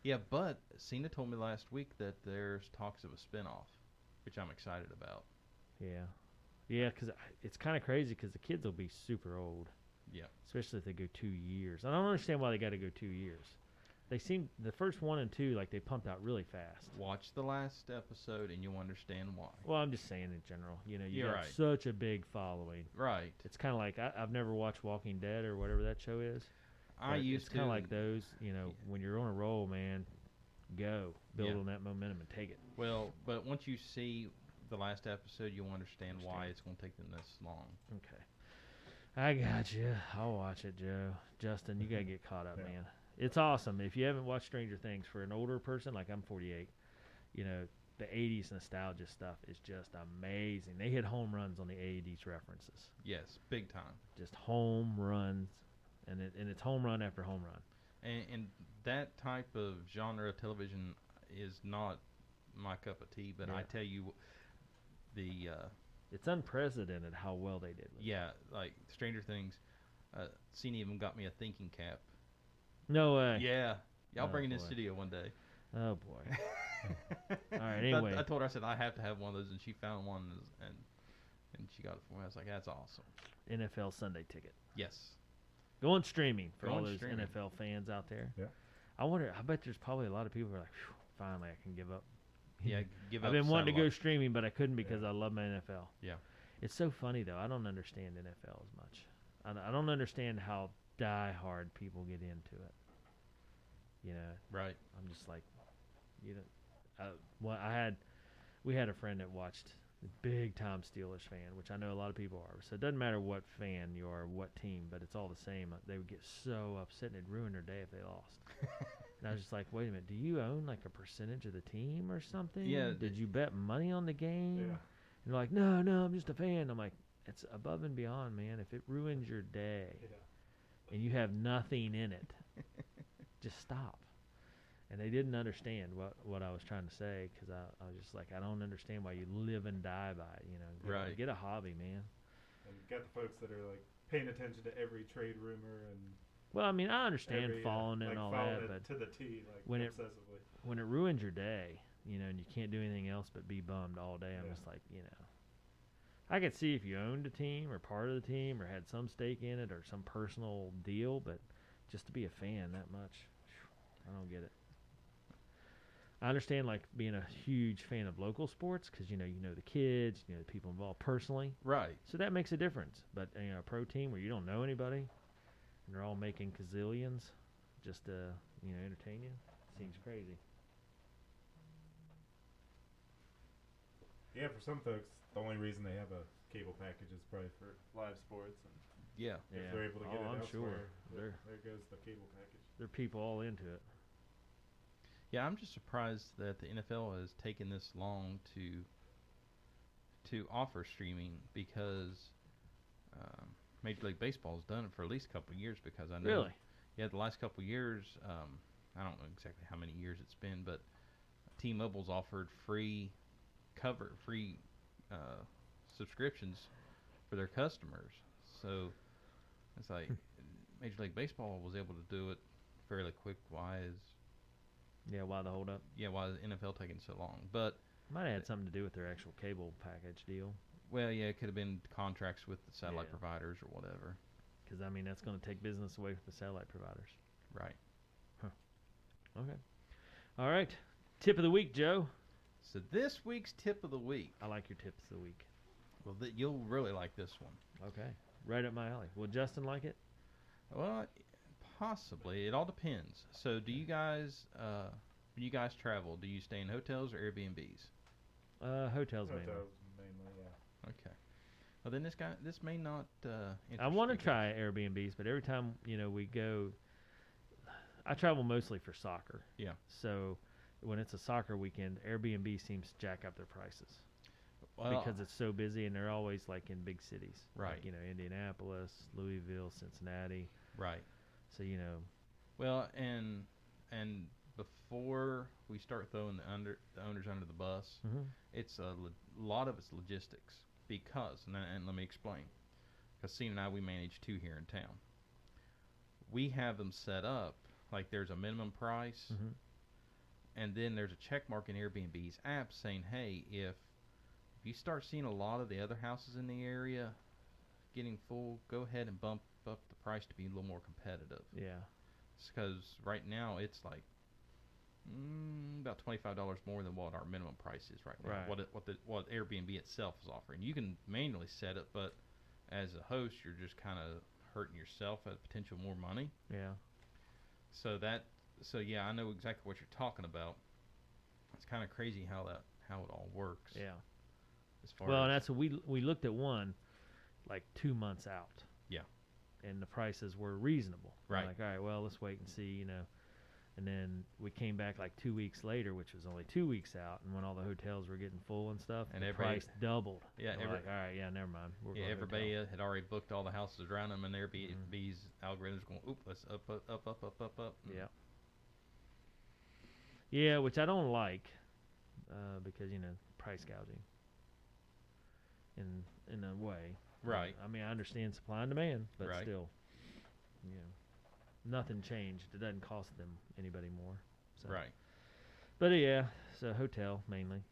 Speaker 2: Yeah, but Cena told me last week that there's talks of a spinoff, which I'm excited about.
Speaker 1: Yeah. Yeah, because it's kind of crazy because the kids will be super old.
Speaker 2: Yeah.
Speaker 1: Especially if they go 2 years. I don't understand why they got to go 2 years. They seem the first 1 and 2 like they pumped out really fast.
Speaker 2: Watch the last episode and you'll understand why.
Speaker 1: Well, I'm just saying in general. You
Speaker 2: You're
Speaker 1: got
Speaker 2: right.
Speaker 1: such a big following.
Speaker 2: Right.
Speaker 1: It's kind of like I've never watched Walking Dead or whatever that show is.
Speaker 2: I
Speaker 1: but
Speaker 2: used
Speaker 1: it's
Speaker 2: to.
Speaker 1: kind of like those. When you're on a roll, man, go build
Speaker 2: Yeah.
Speaker 1: on that momentum and take it.
Speaker 2: Well, but once you see the last episode, you'll understand why it's going to take them this long.
Speaker 1: Okay. I got you. I'll watch it, Joe. Justin, you gotta get caught up,
Speaker 3: Yeah.
Speaker 1: man. It's awesome. If you haven't watched Stranger Things, for an older person, like I'm 48, the 80s nostalgia stuff is just amazing. They hit home runs on the 80s references.
Speaker 2: Yes, big time.
Speaker 1: Just home runs, and it's home run after home run.
Speaker 2: And that type of genre of television is not my cup of tea, but I
Speaker 1: Yeah.
Speaker 2: tell you,
Speaker 1: It's unprecedented how well they did. With it.
Speaker 2: yeah, like Stranger Things, Cena even got me a thinking cap.
Speaker 1: No way.
Speaker 2: Yeah. Y'all
Speaker 1: Oh,
Speaker 2: bring it in
Speaker 1: boy.
Speaker 2: studio one day.
Speaker 1: Oh boy. All right.
Speaker 2: So
Speaker 1: Anyway,
Speaker 2: I told her, I said, I have to have one of those, and she found one, and she got it for me. I was like, that's awesome.
Speaker 1: NFL Sunday Ticket.
Speaker 2: Yes.
Speaker 1: Going streaming for all
Speaker 2: Going
Speaker 1: those
Speaker 2: streaming.
Speaker 1: NFL fans out there.
Speaker 3: Yeah.
Speaker 1: I wonder. I bet there's probably a lot of people who are like, "Phew, finally, I can give up.
Speaker 2: Yeah, give
Speaker 1: I've
Speaker 2: up
Speaker 1: been wanting to go
Speaker 2: satellite.
Speaker 1: streaming, but I couldn't because I love my NFL.
Speaker 2: Yeah.
Speaker 1: It's so funny though. I don't understand NFL as much. I don't understand how die-hard people get into it.
Speaker 2: Right.
Speaker 1: I'm just like, we had a friend that watched, big time Steelers fan, which I know a lot of people are. So it doesn't matter what fan you are, what team, but it's all the same. They would get so upset and it'd ruin their day if they lost. And I was just like, wait a minute, do you own like a percentage of the team or something?
Speaker 2: Yeah,
Speaker 1: Did you bet money on the game?
Speaker 3: Yeah.
Speaker 1: And they're like, no, I'm just a fan. I'm like, it's above and beyond, man. If it ruins your day
Speaker 3: Yeah.
Speaker 1: and you have nothing in it, just stop. And they didn't understand what I was trying to say because I was just like, I don't understand why you live and die by it.
Speaker 2: Right.
Speaker 1: Get a hobby, man.
Speaker 3: And you got the folks that are like paying attention to every trade rumor and
Speaker 1: Well, I mean, I understand
Speaker 3: every,
Speaker 1: following it
Speaker 3: like
Speaker 1: and all
Speaker 3: following
Speaker 1: that,
Speaker 3: it
Speaker 1: but
Speaker 3: to the T, like
Speaker 1: when it-
Speaker 3: obsessively.
Speaker 1: when it ruins your day, and you can't do anything else but be bummed all day, I'm
Speaker 3: Yeah.
Speaker 1: just like, I could see if you owned a team or part of the team or had some stake in it or some personal deal, but just to be a fan that much, I don't get it. I understand like being a huge fan of local sports because you know the kids, the people involved personally,
Speaker 2: Right.
Speaker 1: so that makes a difference. But a pro team where you don't know anybody and they're all making gazillions just to entertain you seems crazy.
Speaker 3: Yeah, for some folks, the only reason they have a cable package is probably for live sports, and
Speaker 2: Yeah.
Speaker 3: if they're able to get it
Speaker 1: I'm
Speaker 3: elsewhere,
Speaker 1: sure.
Speaker 3: there goes the cable package.
Speaker 1: There are people all into it.
Speaker 2: Yeah, I'm just surprised that the NFL has taken this long to offer streaming because Major League Baseball has done it for at least a couple of years. Because I know,
Speaker 1: Really?
Speaker 2: yeah, the last couple of years, I don't know exactly how many years it's been, but T-Mobile's offered free subscriptions for their customers. So it's like Major League Baseball was able to do it fairly quick. Why is
Speaker 1: Yeah, why the hold up?
Speaker 2: why is the NFL taking so long? But
Speaker 1: Might have had something to do with their actual cable package deal.
Speaker 2: well, yeah, it could have been contracts with the satellite
Speaker 1: Yeah.
Speaker 2: providers or whatever.
Speaker 1: Because, I mean, that's going to take business away from the satellite providers.
Speaker 2: Right.
Speaker 1: Okay. All right. Tip of the week, Joe.
Speaker 2: So this week's tip of the week.
Speaker 1: I like your tips of the week.
Speaker 2: Well, you'll really like this one.
Speaker 1: Okay. Right up my alley. Will Justin like it?
Speaker 2: Well, possibly. It all depends. So, do you guys, when you guys travel, do you stay in hotels or Airbnbs?
Speaker 1: Hotels mainly.
Speaker 3: Hotels mainly, yeah.
Speaker 2: Okay. Well, then this may not.
Speaker 1: I want to
Speaker 2: interest you guys.
Speaker 1: try Airbnbs, but every time we go, I travel mostly for soccer.
Speaker 2: Yeah.
Speaker 1: So when it's a soccer weekend, Airbnb seems to jack up their prices
Speaker 2: Well,
Speaker 1: because it's so busy, and they're always like in big cities,
Speaker 2: Right.
Speaker 1: Like, Indianapolis, Louisville, Cincinnati.
Speaker 2: right.
Speaker 1: So
Speaker 2: Well, and before we start throwing the owners under the bus,
Speaker 1: mhm.
Speaker 2: it's a lot of it's logistics because, and let me explain. Because Cena and I, we manage two here in town. We have them set up like there's a minimum price,
Speaker 1: Mhm.
Speaker 2: and then there's a check mark in Airbnb's app saying, hey, if you start seeing a lot of the other houses in the area getting full, go ahead and bump up the price to be a little more competitive.
Speaker 1: Yeah.
Speaker 2: Because right now it's like about $25 more than what our minimum price is right now.
Speaker 1: Right.
Speaker 2: What Airbnb itself is offering. You can manually set it, but as a host, you're just kind of hurting yourself at potential more money.
Speaker 1: Yeah.
Speaker 2: So yeah, I know exactly what you're talking about. It's kind of crazy how it all works.
Speaker 1: Yeah.
Speaker 2: As far
Speaker 1: Well, and
Speaker 2: as
Speaker 1: that's we looked at one like 2 months out.
Speaker 2: Yeah.
Speaker 1: And the prices were reasonable. We're
Speaker 2: Right.
Speaker 1: like, all right, well, let's wait and see, And then we came back like 2 weeks later, which was only 2 weeks out, and when all the hotels were getting full and stuff,
Speaker 2: And
Speaker 1: the
Speaker 2: everybody-
Speaker 1: price doubled.
Speaker 2: Yeah,
Speaker 1: And we're like, all right, yeah, never mind. We're going
Speaker 2: everybody
Speaker 1: hotel.
Speaker 2: had already booked all the houses around them, and Airbnb's algorithms going, oop, let's up.
Speaker 1: Yeah. Yeah, which I don't like, because price gouging. In a way.
Speaker 2: Right.
Speaker 1: I mean, I understand supply and demand, but
Speaker 2: Right.
Speaker 1: still, nothing changed. It doesn't cost them anybody more. So.
Speaker 2: Right.
Speaker 1: But yeah, so hotel mainly.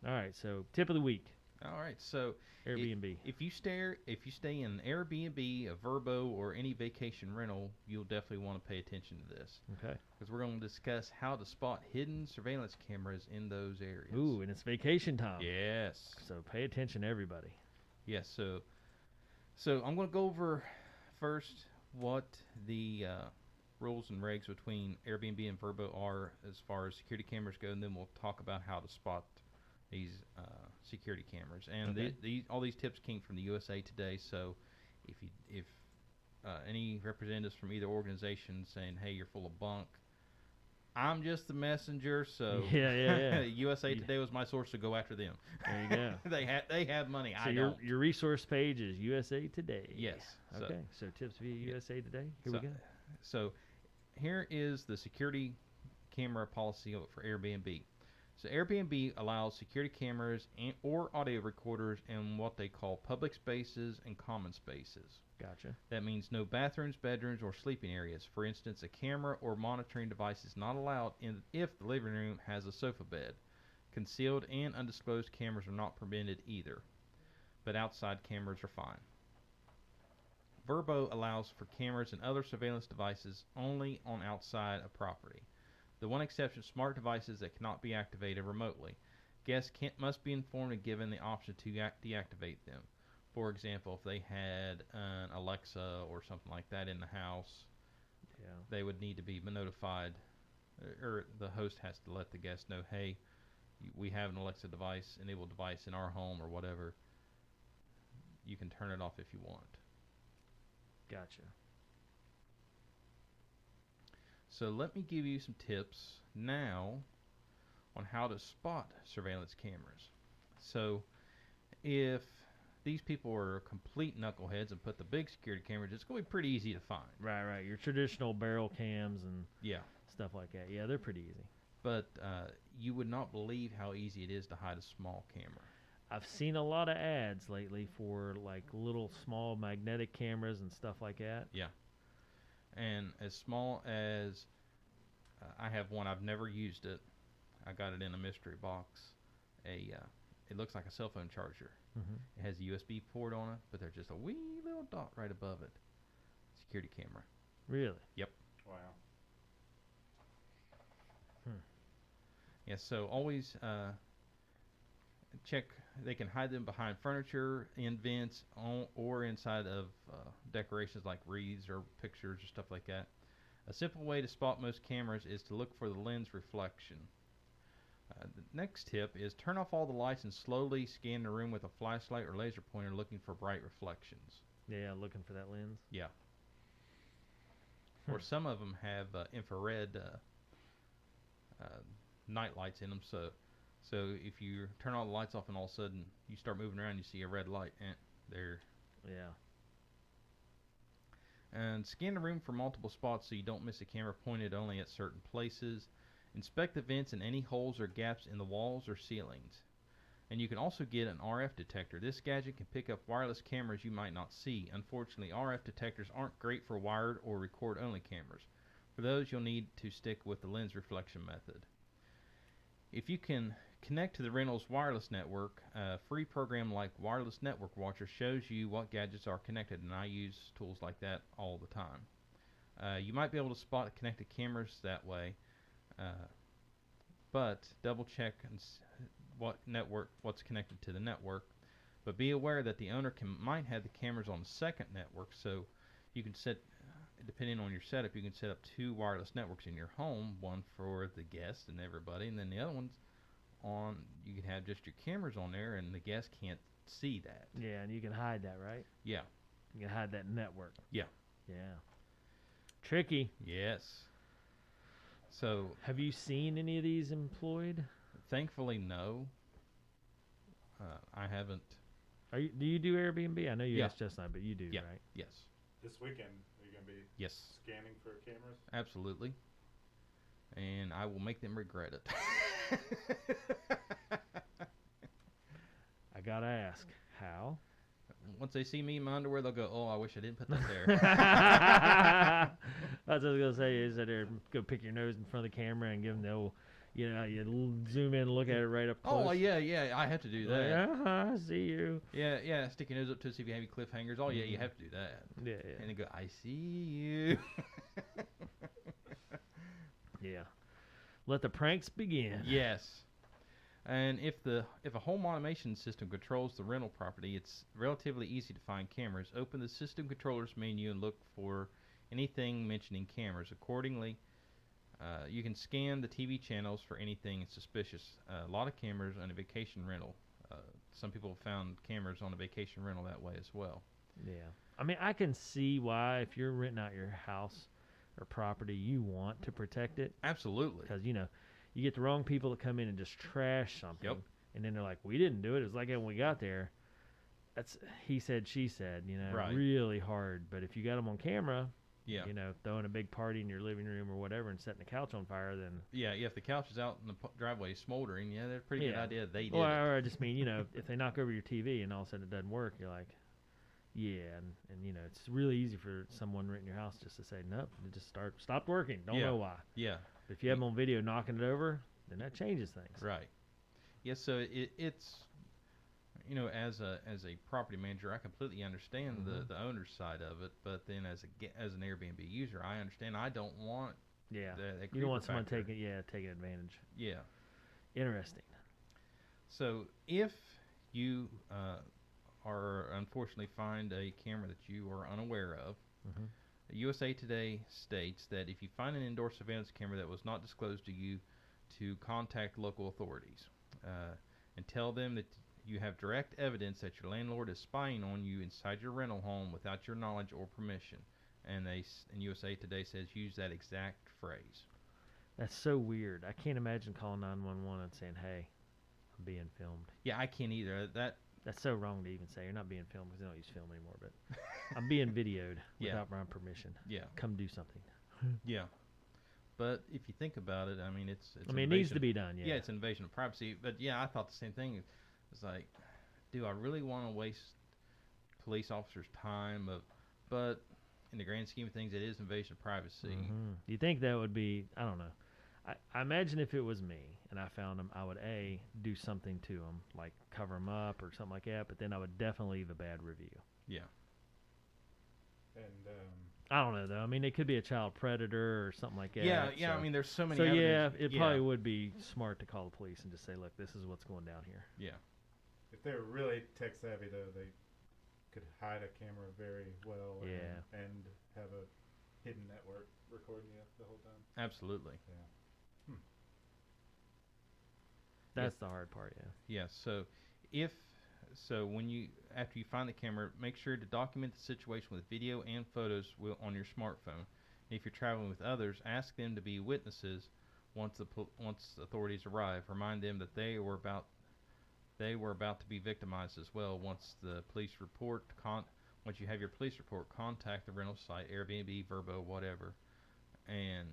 Speaker 1: All right, so tip of the week,
Speaker 2: All right. So
Speaker 1: Airbnb.
Speaker 2: if you stay in Airbnb, a Vrbo, or any vacation rental, you'll definitely want to pay attention to this
Speaker 1: Okay.
Speaker 2: because we're going to discuss how to spot hidden surveillance cameras in those areas.
Speaker 1: Ooh, and it's vacation time.
Speaker 2: Yes.
Speaker 1: So pay attention, everybody.
Speaker 2: Yes. So I'm going to go over first what the rules and regs between Airbnb and Vrbo are as far as security cameras go, and then we'll talk about how to spot these security cameras. And
Speaker 1: Okay.
Speaker 2: all these tips came from the USA Today. So if any representatives from either organization saying, "Hey, you're full of bunk," I'm just the messenger. So
Speaker 1: Yeah.
Speaker 2: USA
Speaker 1: Yeah.
Speaker 2: Today was my source to go after them.
Speaker 1: There you go.
Speaker 2: they have money.
Speaker 1: So
Speaker 2: I
Speaker 1: your
Speaker 2: don't.
Speaker 1: your resource page is USA Today.
Speaker 2: Yes. So-
Speaker 1: Okay. So tips via USA Today. Here
Speaker 2: so,
Speaker 1: we go.
Speaker 2: So here is the security camera policy for Airbnb. So Airbnb allows security cameras or audio recorders in what they call public spaces and common spaces.
Speaker 1: Gotcha.
Speaker 2: That means no bathrooms, bedrooms, or sleeping areas. For instance, a camera or monitoring device is not allowed if the living room has a sofa bed. Concealed and undisclosed cameras are not permitted either, but outside cameras are fine. Vrbo allows for cameras and other surveillance devices only on outside a property. The one exception, smart devices that cannot be activated remotely. Guests must be informed and given the option to deactivate them. For example, if they had an Alexa or something like that in the house,
Speaker 1: Yeah.
Speaker 2: they would need to be notified, or the host has to let the guest know, hey, we have an Alexa device, enabled device in our home or whatever, you can turn it off if you want.
Speaker 1: Gotcha.
Speaker 2: So let me give you some tips now on how to spot surveillance cameras. So if these people are complete knuckleheads and put the big security cameras, it's going to be pretty easy to find.
Speaker 1: Right. Your traditional barrel cams and
Speaker 2: Yeah.
Speaker 1: stuff like that. Yeah, they're pretty easy.
Speaker 2: But you would not believe how easy it is to hide a small camera.
Speaker 1: I've seen a lot of ads lately for like little small magnetic cameras and stuff like that.
Speaker 2: Yeah. And as small as I have one, I've never used it. I got it in a mystery box. It looks like a cell phone charger.
Speaker 1: Mm-hmm.
Speaker 2: It has a USB port on it, but there's just a wee little dot right above it. Security camera.
Speaker 1: Really?
Speaker 2: Yep.
Speaker 3: Wow.
Speaker 2: Yeah, so always check. They can hide them behind furniture, in vents, or inside of decorations like wreaths or pictures or stuff like that. A simple way to spot most cameras is to look for the lens reflection. The next tip is turn off all the lights and slowly scan the room with a flashlight or laser pointer looking for bright reflections.
Speaker 1: Yeah, looking for that lens.
Speaker 2: Yeah. Or some of them have infrared night lights in them, so if you turn all the lights off and all of a sudden you start moving around, you see a red light, there.
Speaker 1: Yeah.
Speaker 2: And scan the room for multiple spots so you don't miss a camera pointed only at certain places. Inspect the vents and any holes or gaps in the walls or ceilings. And you can also get an RF detector. This gadget can pick up wireless cameras you might not see. Unfortunately, RF detectors aren't great for wired or record-only cameras. For those, you'll need to stick with the lens reflection method. If you can connect to the rental's wireless network, a free program like Wireless Network Watcher shows you what gadgets are connected, and I use tools like that all the time. You might be able to spot connected cameras that way, but double check what's connected to the network. But be aware that the owner might have the cameras on the second network, so you can set, depending on your setup, you can set up 2 wireless networks in your home, one for the guests and everybody, and then the other one's on, you can have just your cameras on there and the guests can't see that.
Speaker 1: Yeah, and you can hide that, right?
Speaker 2: Yeah.
Speaker 1: You can hide that network.
Speaker 2: Yeah.
Speaker 1: Yeah. Tricky.
Speaker 2: Yes. So
Speaker 1: have you seen any of these employed?
Speaker 2: Thankfully, no. I haven't.
Speaker 1: Do you do Airbnb? I know you
Speaker 2: Yeah.
Speaker 1: asked Chestnut, but you do,
Speaker 2: Yeah.
Speaker 1: right?
Speaker 2: Yes.
Speaker 3: This weekend, are you going to be
Speaker 2: Yes.
Speaker 3: scanning for cameras?
Speaker 2: Absolutely. And I will make them regret it.
Speaker 1: I gotta ask, how?
Speaker 2: Once they see me in my underwear, they'll go, "Oh, I wish I didn't put that there."
Speaker 1: That's what I was gonna say. Is that go pick your nose in front of the camera and give them the old, you zoom in and look at it right up close.
Speaker 2: Oh, yeah, I have to do that.
Speaker 1: I see you.
Speaker 2: Yeah, stick your nose up to see if you have any cliffhangers. Oh, yeah, you have to do that.
Speaker 1: Yeah.
Speaker 2: And they go, "I see you."
Speaker 1: Yeah. Let the pranks begin.
Speaker 2: Yes. And if a home automation system controls the rental property, it's relatively easy to find cameras. Open the system controllers menu and look for anything mentioning cameras. Accordingly, you can scan the TV channels for anything suspicious. A lot of cameras on a vacation rental. Some people have found cameras on a vacation rental that way as well.
Speaker 1: Yeah. I mean, I can see why if you're renting out your house or property, you want to protect it.
Speaker 2: Absolutely.
Speaker 1: Because, you get the wrong people that come in and just trash something.
Speaker 2: Yep.
Speaker 1: And then they're like, we didn't do it. It was like when we got there. That's he said, she said,
Speaker 2: Right.
Speaker 1: really hard. But if you got them on camera,
Speaker 2: Yeah.
Speaker 1: throwing a big party in your living room or whatever and setting the couch on fire, then...
Speaker 2: Yeah, if the couch is out in the driveway smoldering, that's a pretty good idea. They did
Speaker 1: Or I just mean, if they knock over your TV and all of a sudden it doesn't work, you're like, yeah. And it's really easy for someone renting your house just to say, nope, it just stopped working. Don't know why.
Speaker 2: Yeah.
Speaker 1: But if you have them on video knocking it over, then that changes things.
Speaker 2: Right. Yes, so it's as a property manager, I completely understand the owner's side of it, but then as an Airbnb user, I understand I don't want
Speaker 1: Yeah.
Speaker 2: that
Speaker 1: You don't want
Speaker 2: creeper
Speaker 1: someone
Speaker 2: factor.
Speaker 1: taking advantage.
Speaker 2: Yeah.
Speaker 1: Interesting.
Speaker 2: So if you are unfortunately find a camera that you are unaware of,
Speaker 1: Mm-hmm.
Speaker 2: USA Today states that if you find an indoor surveillance camera that was not disclosed to you, to contact local authorities. and tell them that you have direct evidence that your landlord is spying on you inside your rental home without your knowledge or permission. And USA Today says use that exact phrase.
Speaker 1: That's so weird. I can't imagine calling 911 and saying, "Hey, I'm being filmed."
Speaker 2: Yeah, I can't either.
Speaker 1: That's so wrong to even say. You're not being filmed because they don't use film anymore. But I'm being videoed
Speaker 2: Yeah.
Speaker 1: without my permission.
Speaker 2: Yeah,
Speaker 1: Come do something.
Speaker 2: yeah. But if you think about it, I mean, it's
Speaker 1: I mean, it needs to be done. Yeah.
Speaker 2: Yeah, it's an invasion of privacy. But yeah, I thought the same thing. It's like, do I really want to waste police officers' time? But in the grand scheme of things, it is invasion of privacy.
Speaker 1: Mm-hmm. You think that would be? I don't know. I imagine if it was me and I found them, I would do something to them, like cover them up or something like that. But then I would definitely leave a bad review.
Speaker 2: Yeah.
Speaker 3: And
Speaker 1: I don't know though. I mean, it could be a child predator or something like that.
Speaker 2: Yeah.
Speaker 1: So,
Speaker 2: I mean, there's so many.
Speaker 1: so
Speaker 2: avenues.
Speaker 1: it probably would be smart to call the police and just say, "Look, this is what's going down here."
Speaker 2: Yeah.
Speaker 3: if they're really tech savvy, though, they could hide a camera very well.
Speaker 1: Yeah.
Speaker 3: And have a hidden network recording you the whole time.
Speaker 2: Absolutely.
Speaker 3: Yeah.
Speaker 1: That's the hard part. Yeah.
Speaker 2: Yeah. So after you find the camera, make sure to document the situation with video and photos on your smartphone. If you're traveling with others, ask them to be witnesses once authorities arrive. Remind them that they were about to be victimized as well. Once you have your police report, contact the rental site, AirBNB, Vrbo, whatever, and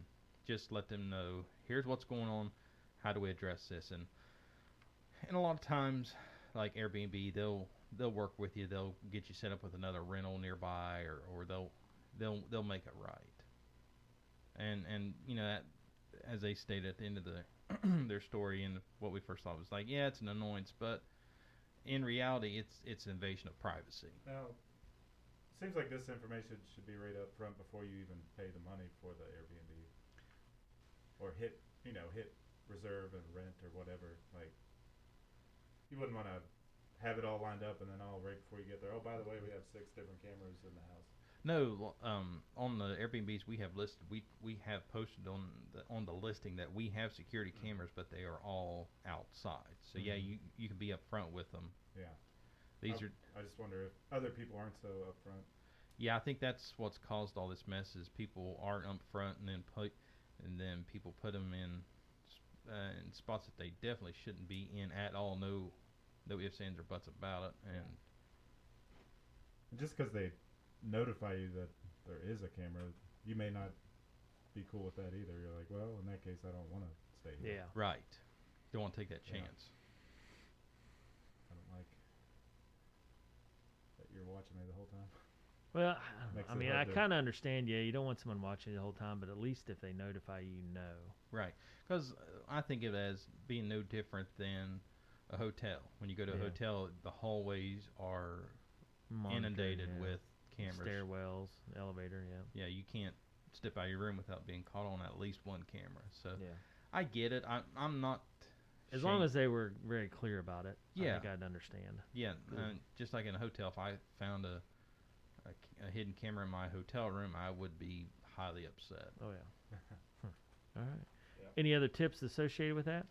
Speaker 2: just let them know, here's what's going on. How do we address this? And a lot of times, like Airbnb, they'll work with you. They'll get you set up with another rental nearby, or they'll make it right. And that, as they stated at the end of their story, and what we first thought was like, yeah, it's an annoyance, but in reality, it's an invasion of privacy.
Speaker 3: Now, it seems like this information should be right up front before you even pay the money for the Airbnb, or hit reserve and rent or whatever. Like, you wouldn't want to have it all lined up and then all right before you get there. Oh, by the way, we have 6 different cameras in the house.
Speaker 2: No, on the Airbnbs we have listed, we have posted on the listing that we have security cameras, but they are all outside. So yeah, you can be up front with them.
Speaker 3: Yeah. I just wonder if other people aren't so upfront.
Speaker 2: Yeah, I think that's what's caused all this mess. Is people aren't upfront, and then people put them in spots that they definitely shouldn't be in at all. No ifs, ands, or buts about it. And
Speaker 3: just because they notify you that there is a camera, you may not be cool with that either. You're like, well, in that case, I don't want to stay here.
Speaker 1: Yeah.
Speaker 2: Right. Don't want to take that
Speaker 3: Yeah.
Speaker 2: chance.
Speaker 3: I don't like that you're watching me the whole time.
Speaker 1: Well,
Speaker 3: Makes
Speaker 1: I
Speaker 3: it
Speaker 1: mean,
Speaker 3: hard
Speaker 1: I
Speaker 3: to-
Speaker 1: kind of understand. Yeah, you don't want someone watching you the whole time, but at least if they notify you,
Speaker 2: Right. Because I think of it as being no different than a hotel. When you go to a
Speaker 1: Yeah.
Speaker 2: hotel, the hallways are
Speaker 1: monitored,
Speaker 2: inundated
Speaker 1: yeah.
Speaker 2: with cameras.
Speaker 1: Stairwells, elevator. Yeah.
Speaker 2: Yeah, you can't step out of your room without being caught on at least one camera. So
Speaker 1: Yeah.
Speaker 2: I get it. I'm not.
Speaker 1: As long
Speaker 2: shamed.
Speaker 1: as they were very clear about it,
Speaker 2: Yeah.
Speaker 1: I think I'd understand.
Speaker 2: Yeah, just like in a hotel, if I found a hidden camera in my hotel room, I would be highly upset.
Speaker 1: Oh yeah. All right.
Speaker 3: Yeah.
Speaker 1: Any other tips associated with that?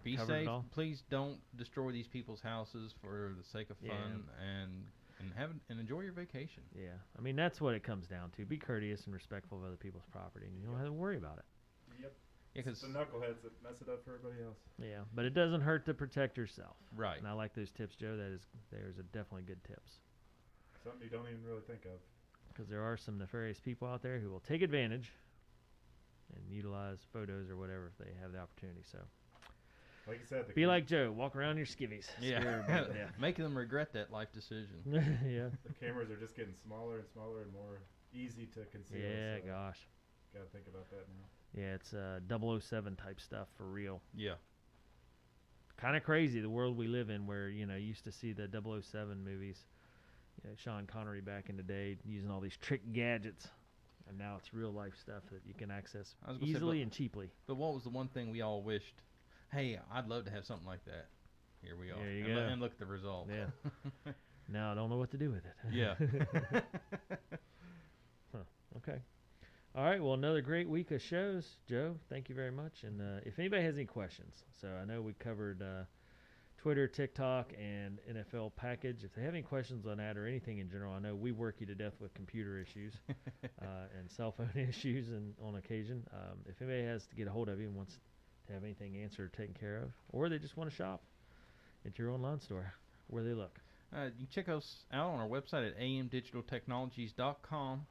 Speaker 2: Be
Speaker 1: Covered it
Speaker 2: safe.
Speaker 1: all?
Speaker 2: Please don't destroy these people's houses for the sake of fun, and enjoy your vacation.
Speaker 1: Yeah. I mean, that's what it comes down to. Be courteous and respectful of other people's property, and you don't have to worry about it.
Speaker 3: Yep.
Speaker 2: Yeah,
Speaker 3: It's the knuckleheads that mess it up for everybody else.
Speaker 1: Yeah. But it doesn't hurt to protect yourself.
Speaker 2: right.
Speaker 1: And I like those tips, Joe. There's definitely good tips.
Speaker 3: Something you don't even really think of.
Speaker 1: Because there are some nefarious people out there who will take advantage and utilize photos or whatever if they have the opportunity. So
Speaker 3: Like you said,
Speaker 1: be like Joe, walk around your skivvies.
Speaker 2: Yeah,
Speaker 1: Scare everybody to death.
Speaker 2: making them regret that life decision.
Speaker 1: Yeah.
Speaker 3: the cameras are just getting smaller and smaller and more easy to conceal.
Speaker 1: Yeah,
Speaker 3: so
Speaker 1: gosh.
Speaker 3: gotta think about that now.
Speaker 1: Yeah, it's 007 type stuff for real.
Speaker 2: Yeah,
Speaker 1: Kind of crazy the world we live in, where you used to see the 007 movies. Sean Connery back in the day using all these trick gadgets, and now it's real life stuff that you can access
Speaker 2: I was gonna say,
Speaker 1: easily and cheaply.
Speaker 2: but what was the one thing we all wished? Hey, I'd love to have something like that. Here we are.
Speaker 1: There you
Speaker 2: and,
Speaker 1: go.
Speaker 2: and look at the result.
Speaker 1: Yeah. Now I don't know what to do with it.
Speaker 2: Yeah.
Speaker 1: Okay. All right, well, another great week of shows, Joe. Thank you very much. And if anybody has any questions, so I know we covered Twitter, TikTok, and NFL package. If they have any questions on that or anything in general, I know we work you to death with computer issues and cell phone issues and on occasion. If anybody has to get a hold of you and wants to have anything answered or taken care of, or they just want to shop at your online store, where they look.
Speaker 2: You can check us out on our website at amdigitaltechnologies.com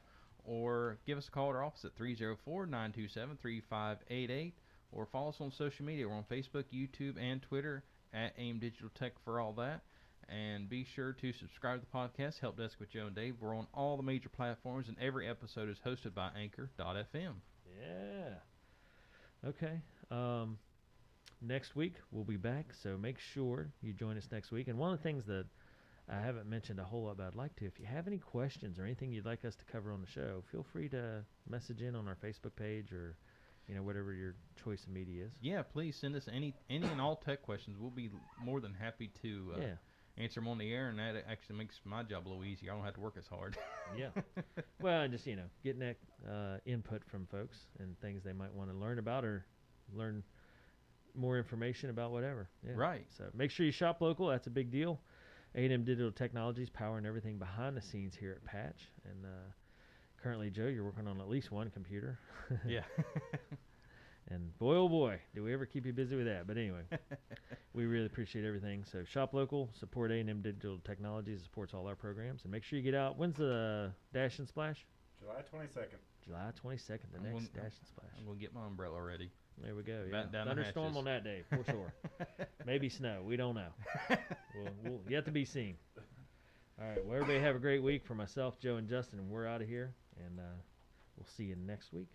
Speaker 2: or give us a call at our office at 304-927-3588 or follow us on social media. We're on Facebook, YouTube, and Twitter at AIM Digital Tech for all that. And be sure to subscribe to the podcast, Help Desk with Joe and Dave. We're on all the major platforms, and every episode is hosted by Anchor.fm.
Speaker 1: Yeah. Okay. Next week we'll be back, so make sure you join us next week. And one of the things that I haven't mentioned a whole lot, but I'd like to, if you have any questions or anything you'd like us to cover on the show, feel free to message in on our Facebook page or, whatever your choice of media is.
Speaker 2: Yeah, please send us any and all tech questions. We'll be more than happy to answer them on the air, and that actually makes my job a little easier. I don't have to work as hard.
Speaker 1: Yeah. Well, and just, getting that input from folks and things they might want to learn about or learn more information about whatever. Yeah.
Speaker 2: Right.
Speaker 1: So make sure you shop local. That's a big deal. A&M Digital Technologies powering everything behind the scenes here at Patch. And currently, Joe, you're working on at least one computer.
Speaker 2: Yeah.
Speaker 1: And boy, oh boy, do we ever keep you busy with that. But anyway, we really appreciate everything. So shop local, support A&M Digital Technologies. It supports all our programs. And make sure you get out. When's the Dash and Splash?
Speaker 3: July 22nd.
Speaker 1: July 22nd, the next Dash and Splash.
Speaker 2: I'm going to get my umbrella ready.
Speaker 1: There we go. Yeah.
Speaker 2: Batten down the
Speaker 1: Thunderstorm
Speaker 2: hatches.
Speaker 1: on that day, for sure. Maybe snow. We don't know. We'll yet to be seen. All right. Well, everybody have a great week. For myself, Joe, and Justin, we're out of here. And we'll see you next week.